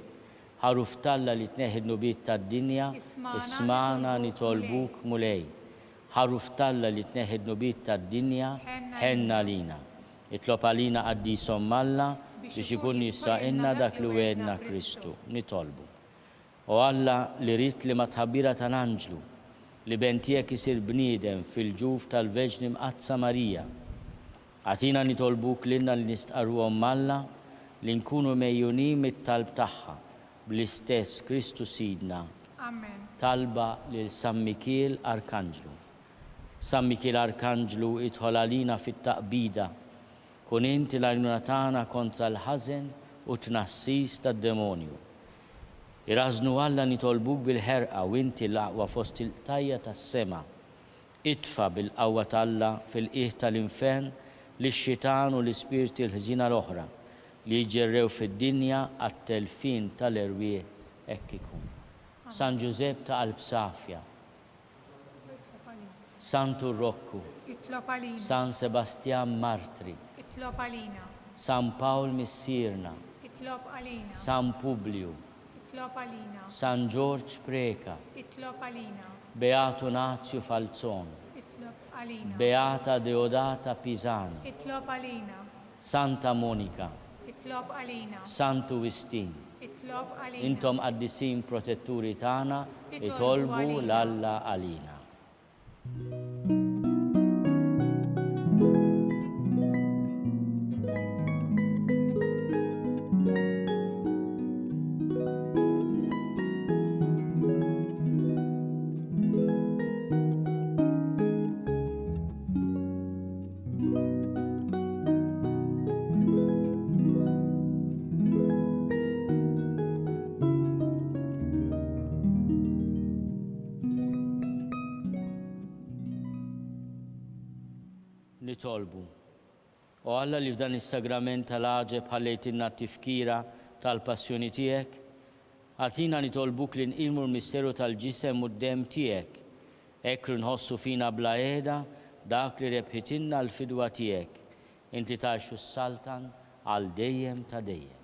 Ħaruf talla li tneħid nubit tad-dinja, ismana nitolbuk mulej. Ħaruf talla li tneħid nubit tad-dinja, ħenna lina. Itlob għalina qaddisom Malla biex ikun jista'inna dak li wedna Kristu. Nitolbu. U Alla li rit li ma tħabbira tal-anġlu li bentijek isir bniedem fil-ġuf tal-Verġni mqazza Marija. Għatina nitolbuk l-inna li nistqarruhom Malla li nkunu mejjunin mit-talb tagħha bl-istess Kristu Sidna. Amen. Talba lil San Mikiel Arkanġlu. San Mikiel Arkanġlu idħol għalina fit-taqbida, kun inti l-għajnuna tagħna kontra l-ħażen u tnassis tad-demonju. Irażnu Alla nitolbuk bil-ħerqa u inti l-aqwa fost il-tajja tas-sema. Itfa bil-qawwa Alla fil-qiegħ tal-infern lix-xitan u l-ispirti l-ħżina l-oħra li jġerrew fid-dinja għat-telfin tal-erwieħ hekk ikun. San Giuseppe ta' Qalb Safja, Santu Rokku, Tlob għalina. San Sebastian Martri, Tlob għalina. San Paul Missirna, Tlob għalina. San Publiu, Tlob għalina. San George Preka, Tlob għalina. Beato Nazio Falzon, Tlob għalina. Beata Deodata Pisano, Tlob għalina. Santa Monica, Tlob għalina. Santu Wistin. Tlob għalina. Intom qaddisin protetturi tagħna itolbu l-Alla għalina. nitolbu. U Alla li f'dan is-sagrament tal-għaġeb ħallejtilna t-tifkira tal-passjoni tiegħek, għatina nitolbuk li nqilmu l-misteru tal-ġisem u d-dem tiegħek, hekk nħossu fina bla qiegħda dak li rebħitilna l-fidwa tiegħek, inti tgħixu s-saltan għal dejjem ta' dejjem.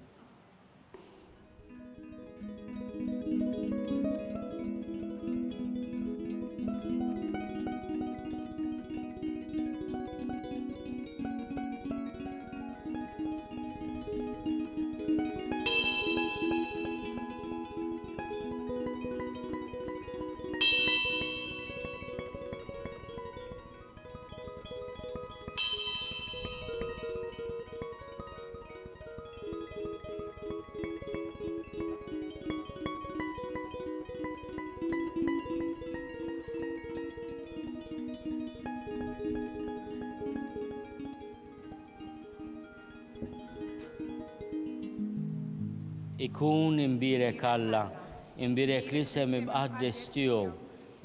Ikun imbirek Alla, imbirek l-isem imqaddes tiegħu,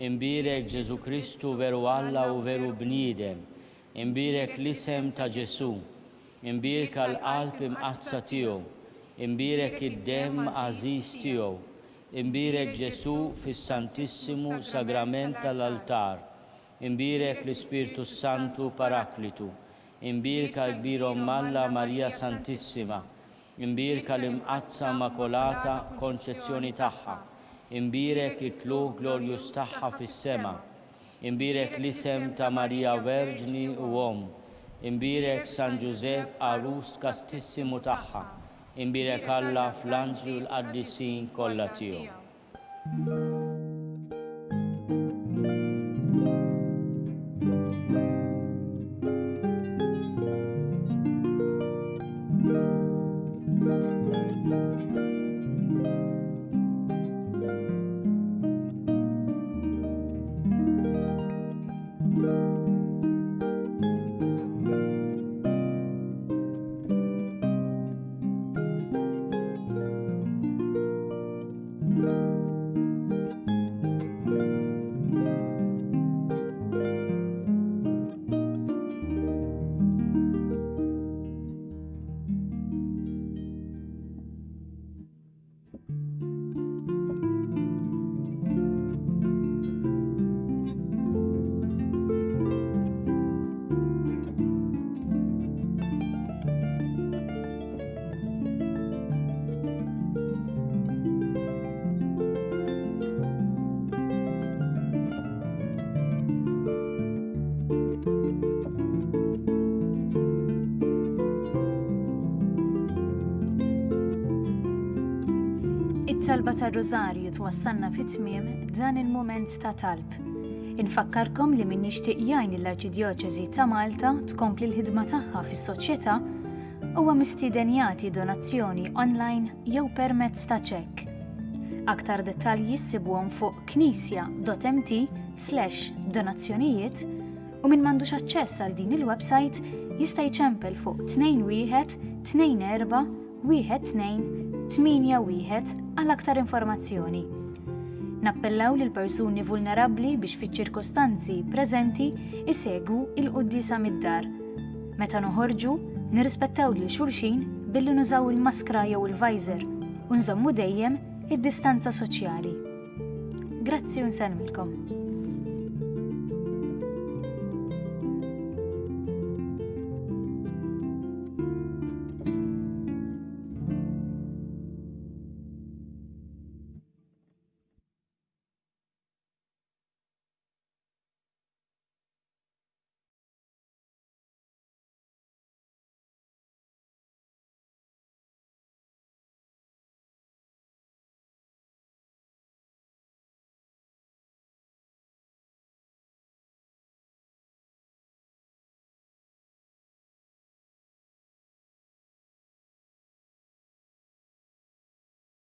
imbirek Ġesu Kristu veru Alla u veru bniedem, imbirek l-isem ta' Ġesu, imbirek għall-qalb imqazza tiegħu, imbirek id-dem għażiż tiegħu, imbirek Ġesu fis-Santissimu Sagrament tal-altar, imbirek l-Ispirtu Santu Paraklitu, imbirek għall-Kbir Alla Marija Santissima, imbirka l-imqazza Immakolata konċezzjoni tagħha, imbirek it-tluq glorjus tagħha fis-sema, imbirek l-isem ta' Marija Verġni u Om, imbirek San Giuseppe Arust Kastissimu tagħha, imbirek Alla fl-anġli u l-qaddisin kollha tiegħu. It-talba tar-Rużarju twassalna fit-tmiem dan il-mument ta' talb. Infakkarkom li min jixtieq jgħin l-Arċidjoċeżi ta' Malta tkompli l-ħidma tagħha fis-soċjetà huwa mistieden jagħti donazzjoni online jew permezz ta' ċekk. Aktar dettalji ssibuhom fuq knisja.mt/donazzjonijiet u min m'għandux aċċess għal din il-website jista' jċempel fuq 21 24 12 8 għal aktar informazzjoni. Nappellaw lil persuni vulnerabbli biex fiċ-ċirkostanzi preżenti isegwu il-Quddiesa mid-dar. Meta noħorġu, nirrispettaw lil xulxin billi nużaw il-maskra jew il-visor u nżommu dejjem id-distanza soċjali. Grazzi u nsellmilkom.